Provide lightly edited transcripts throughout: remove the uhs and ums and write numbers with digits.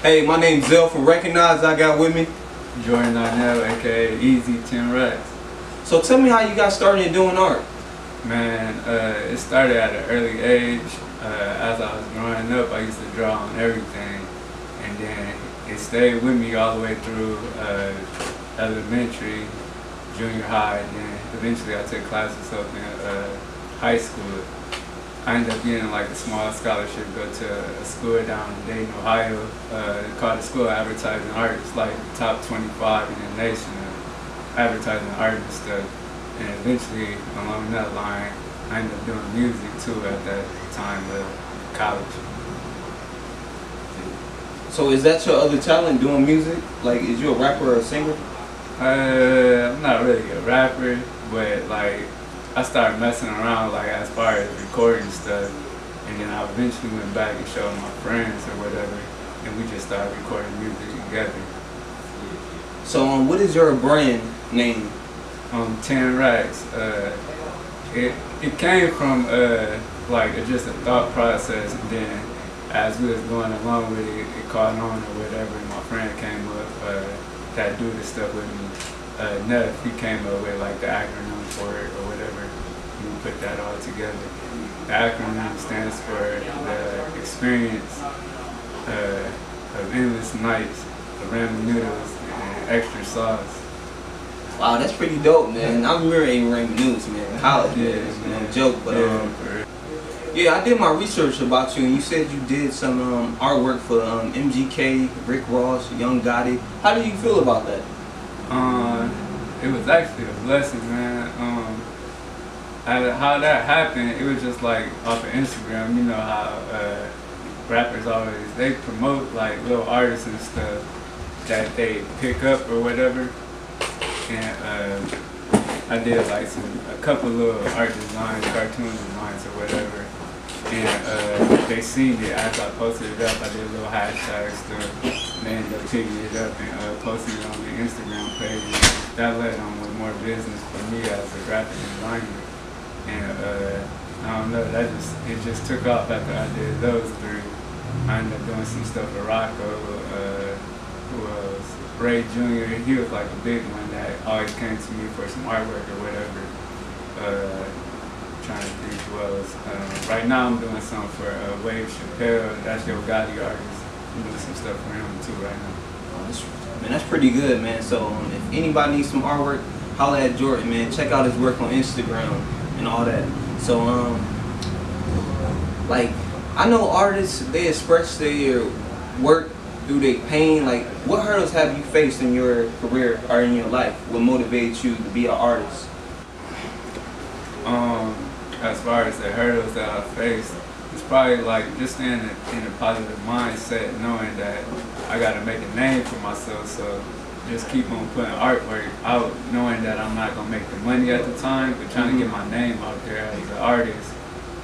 Hey, my name's Zell from RECOGNIZZE. I got with me Jordan Arnell, aka Easy Tenraxs. So tell me how you got started doing art. Man, it started at an early age. As I was growing up, I used to draw on everything, and then it stayed with me all the way through elementary, junior high, and then eventually I took classes up in high school. I ended up getting like a small scholarship to go to a school down in Dayton, Ohio, called the School of Advertising Art. It's like the top 25 in the nation of advertising art and stuff. And eventually, along that line, I ended up doing music too at that time of college. So is that your other talent, doing music? Like, is you a rapper or a singer? I'm not really a rapper, but like, I started messing around like as far as recording stuff, and then I eventually went back and showed my friends or whatever, and we just started recording music together. So what is your brand name? Tenraxs. It came from like just a thought process, and then as we was going along with it, it caught on or whatever, and my friend came up that do this stuff with me. Neff, he came up with like the acronym for it or whatever. We put that all together. The acronym stands for the experience of endless nights of ramen noodles and extra sauce. Wow, that's pretty dope, man. I remember eating ramen noodles, man. College, Yeah, man. No joke, but yeah, I did my research about you, and you said you did some artwork for MGK, Rick Ross, Young Gotti. How do you feel about that? It was actually a blessing, man. How that happened, it was just like off of Instagram. You know how rappers always, they promote like little artists and stuff that they pick up or whatever. And I did like a couple little art designs, cartoon designs or whatever. And they seen it after I posted it up. I did a little hashtag stuff, and they ended up picking it up and posting it on the Instagram page. And that led on with more business for me as a graphic designer. And I don't know, it just took off after I did those three. I ended up doing some stuff with Rocco, who was Ray Jr. He was like a big one that always came to me for some artwork or whatever. Trying to think who else. Right now I'm doing something for Wave Chappelle. That's YO GOTTI artist. I'm doing some stuff for him too right now. Oh, man, that's pretty good, man. So if anybody needs some artwork, holla at Jordan, man. Check out his work on Instagram and all that. So like, I know artists, they express their work through their pain. Like, what hurdles have you faced in your career or in your life? What motivates you to be an artist? As far as the hurdles that I faced, it's probably like just staying in a positive mindset, knowing that I got to make a name for myself. So just keep on putting artwork out, knowing that I'm not gonna make the money at the time, but trying to get my name out there as an artist,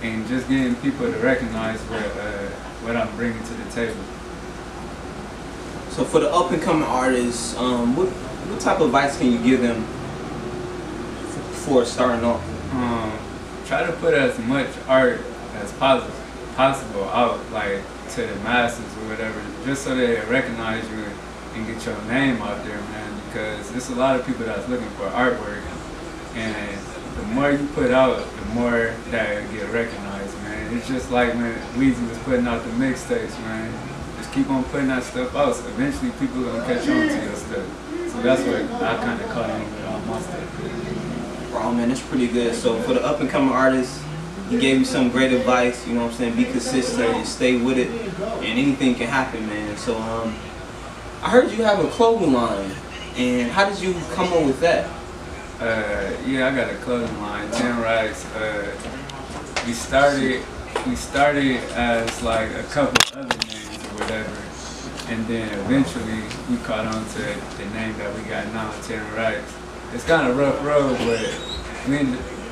and just getting people to recognize what I'm bringing to the table. So for the up and coming artists, what type of advice can you give them for starting off? Try to put as much art as possible out, like to the masses or whatever, just so they recognize you and get your name out there, man. Because there's a lot of people that's looking for artwork, and the more you put out, the more that it get recognized, man. It's just like when Weezy was putting out the mixtapes, man. Just keep on putting that stuff out. So eventually, people gonna catch on to your stuff. So that's what I kind of caught on with all my stuff. Oh man, that's pretty good. So for the up and coming artists, he gave you some great advice, you know what I'm saying? Be consistent and stay with it, and anything can happen, man. So I heard you have a clothing line, and how did you come up with that? Yeah, I got a clothing line, Tenraxs. We started as like a couple other names or whatever, and then eventually we caught on to the name that we got now, Tenraxs. It's kind of a rough road, but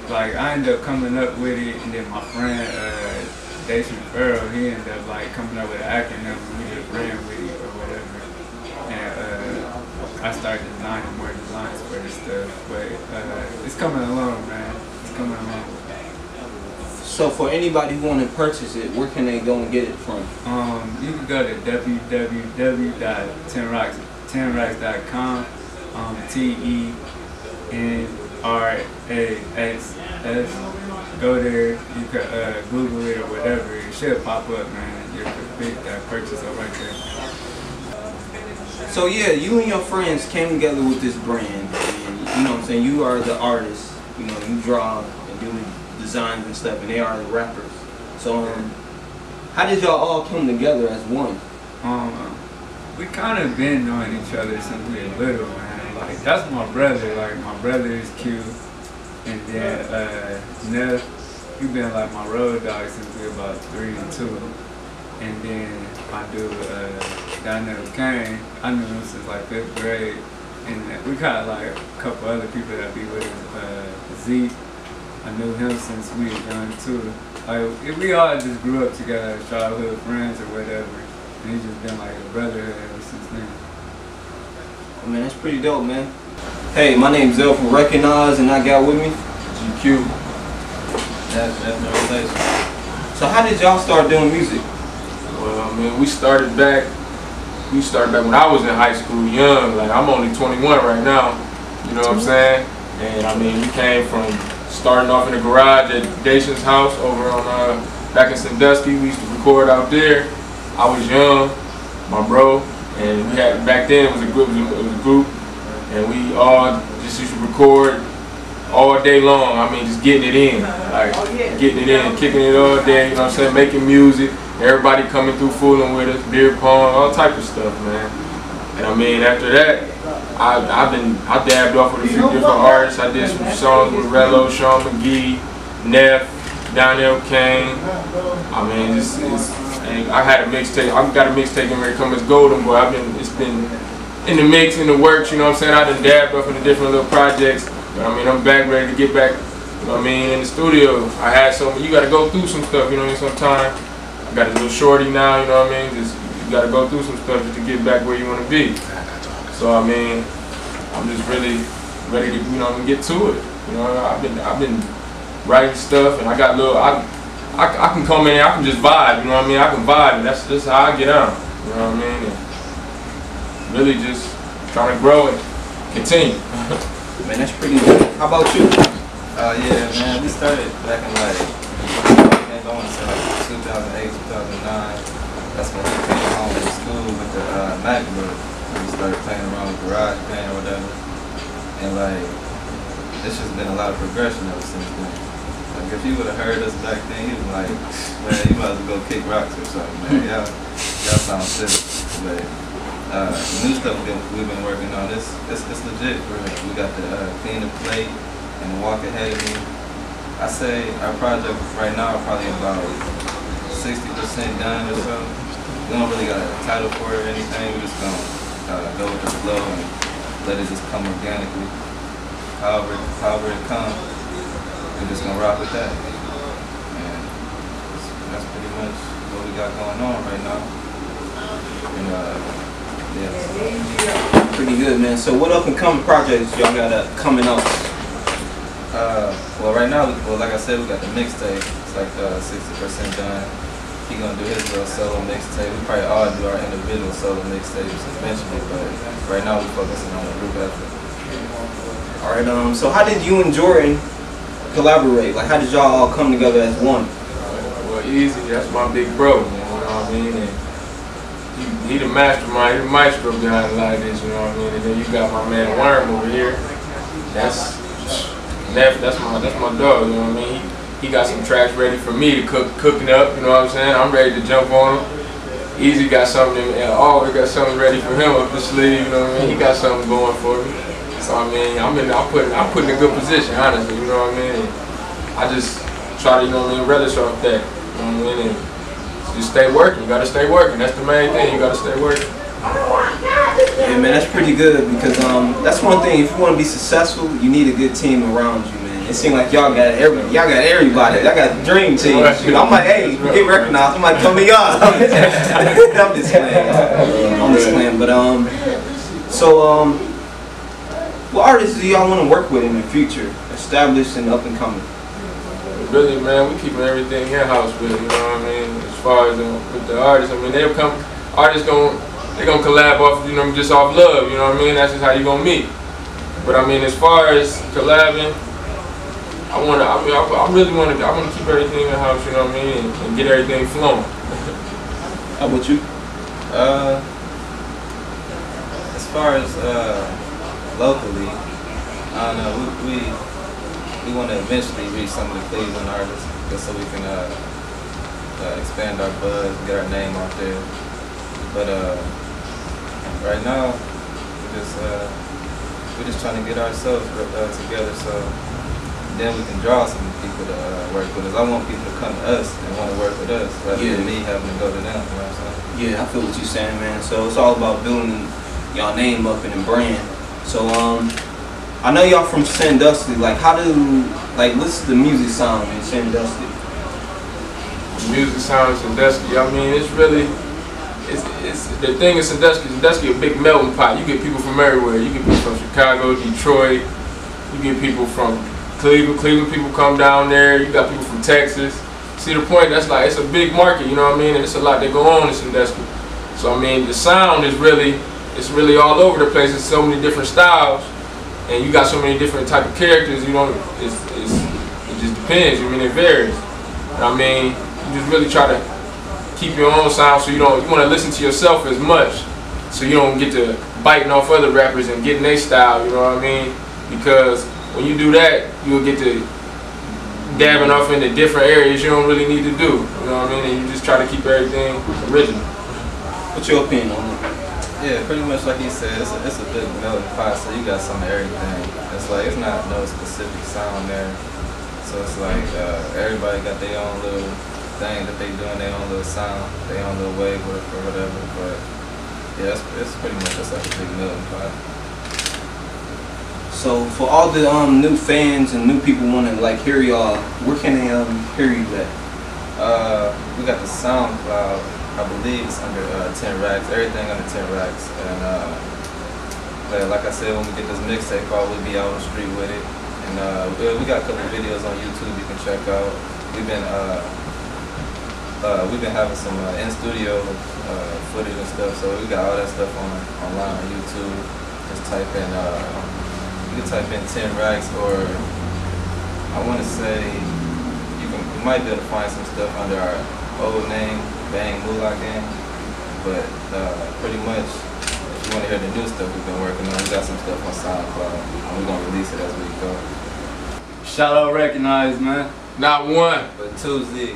I ended up coming up with it, and then my friend Dacian Farrell, he ended up like coming up with an acronym, and we just ran with it or whatever. And I started designing more designs for this stuff, but it's coming along, man. It's coming along. So for anybody who want to purchase it, where can they go and get it from? You can go to www.tenraxs.com. TENRAXS. Go there. You can Google it or whatever. It should pop up, man. You can pick that purchase up right there. So yeah, you and your friends came together with this brand, and you know what I'm saying, you are the artist, you know, you draw and do the designs and stuff, and they are the rappers. So how did y'all all come together as one? We kind of been knowing each other since we were little, man. Like, that's my brother. Like, my brother is Q, and then Neff, he been like my road dog since we were about 3 and 2. And then my dude, Donnell Kane, I knew him since like 5th grade. And we got like a couple other people that be with us. Zeke, I knew him since we were young too. Like, we all just grew up together as childhood friends or whatever. And he's just been like a brotherhood ever since then. Oh, man, that's pretty dope, man. Hey, my name's Zell from RECOGNIZZE, and I got with me GQ. That's no relation. So how did y'all start doing music? Well, I mean, we started back when I was in high school, young. Like, I'm only 21 right now. You know what I'm saying? And I mean, we came from starting off in the garage at Dacian's house over on back in Sandusky. We used to record out there. I was young, my bro, and we had back then it was a group, and we all just used to record all day long. I mean, just getting it in, like getting it in, kicking it all day. You know what I'm saying? Making music. Everybody coming through, fooling with us, beer pong, all type of stuff, man. And I mean, after that, I dabbed off with a few different artists. I did some songs with Rello, Sean McGee, Neff, Donnell Kane. I mean, and I had a mixtape. I've got a mixtape in here coming. It's Golden Boy. It's been in the mix, in the works. You know what I'm saying? I done dabbed off in the different little projects. But I mean, I'm back ready to get back. You know what I mean? In the studio, I had some. You got to go through some stuff. You know what I mean? Sometimes. Got a little shorty now, you know what I mean? Just you gotta go through some stuff just to get back where you wanna be. So I mean, I'm just really ready to, you know, get to it. You know, I've been writing stuff, and I got little I can come in, I can just vibe, you know what I mean? I can vibe, and that's just how I get on. You know what I mean? And really just trying to grow and continue. Man, that's pretty good. How about you? Yeah, man, we started back in like, going to like 2008, 2009. That's when we came home from school with the MacBook. We started playing around with GarageBand or whatever. And like, it's just been a lot of progression ever since then. Like, if you would have heard us back then, you'd be like, man, you might as well go kick rocks or something, man. Y'all sound silly. But the new stuff we've been working on, it's legit for real. We got the Clean the Plate and the Walk Ahead of Me. I say our project right now is probably about 60% done or so. We don't really got a title for it or anything. We're just gonna go with the flow and let it just come organically. However it comes, we're just gonna rock with that. And that's pretty much what we got going on right now. And yeah. Pretty good, man. So what up and coming projects y'all got coming up? Well, right now, like I said, we got the mixtape. It's like 60% done. He gonna do his little solo mixtape. We probably all do our individual solo mixtapes eventually, but right now we're focusing on the group effort. All right. So how did you and Jordan collaborate? Like, how did y'all all come together as one? Well, Easy, that's my big bro. You know what I mean? And he the mastermind, he the maestro behind a lot of this. You know what I mean? And then you got my man Worm over here. That's my dog, you know what I mean? He got some tracks ready for me to cooking up, you know what I'm saying? I'm ready to jump on him. Easy got something, and always got something ready for him up the sleeve, you know what I mean? He got something going for me. So I mean, I'm put in a good position, honestly, you know what I mean? And I just try to, you know what I mean, relish off that, you know what I mean? And just stay working, you gotta stay working. That's the main thing, you gotta stay working. Yeah, man, that's pretty good because that's one thing. If you want to be successful, you need a good team around you, man. It seems like y'all got everybody. Y'all got the dream team. Shoot, I'm like, hey, get recognized. I'm like, come to y'all. I'm just playing. But so what artists do y'all want to work with in the future, established and up and coming? really, man, we keeping everything in-house, really, you know what I mean? As far as with the artists, I mean, artists they gonna collab off, you know, just off love, you know what I mean? That's just how you gonna meet. But I mean, as far as collabing, I wanna keep everything in-house, you know what I mean? And get everything flowing. How about you? As far as locally, I don't know, we want to eventually reach some of the Cleveland artists, just so we can expand our buzz, get our name out there. But right now, we're just trying to get ourselves together, so then we can draw some people to work with us. I want people to come to us and want to work with us, rather than me having to go to them. You know what I'm saying? Yeah, I feel what you're saying, man. So it's all about building y'all name up and the brand. So I know y'all from Sandusky. Like, what's the music sound in Sandusky? The music sound in Sandusky, I mean, it's really, it's the thing in Sandusky a big melting pot. You get people from everywhere. You get people from Chicago, Detroit. You get people from Cleveland people come down there. You got people from Texas. See the point? That's like, it's a big market, you know what I mean? And it's a lot that go on in Sandusky. So I mean, the sound is really all over the place. It's so many different styles. And you got so many different type of characters, you know, it just depends. I mean, it varies. I mean, you just really try to keep your own sound, so you want to listen to yourself as much, so you don't get to biting off other rappers and getting their style, you know what I mean? Because when you do that, you'll get to dabbing off into different areas you don't really need to do, you know what I mean? And you just try to keep everything original. What's your opinion on that? Yeah, pretty much like he said, it's a big melting pot, so you got some of everything. It's like, it's not no specific sound there. So it's like, everybody got their own little thing that they doing, their own little sound, their own little wave or whatever. But yeah, it's pretty much just like a big melting pot. So for all the new fans and new people want to like hear y'all, where can they hear you at? We got the SoundCloud. I believe it's under Tenraxs, everything under Tenraxs. And like I said, when we get this mixtape out, we'll be out on the street with it. And we got a couple videos on YouTube you can check out. We've been having some in-studio footage and stuff, so we got all that stuff online on YouTube. Just type in, you can type in Tenraxs, or I want to say you might be able to find some stuff under our old name, Bang Moolah Gang, but pretty much, if you want to hear the new stuff we've been working on, we got some stuff on SoundCloud, and we're gonna release it as we go. Shout out Recognize, man. Not one, but 2 Z's.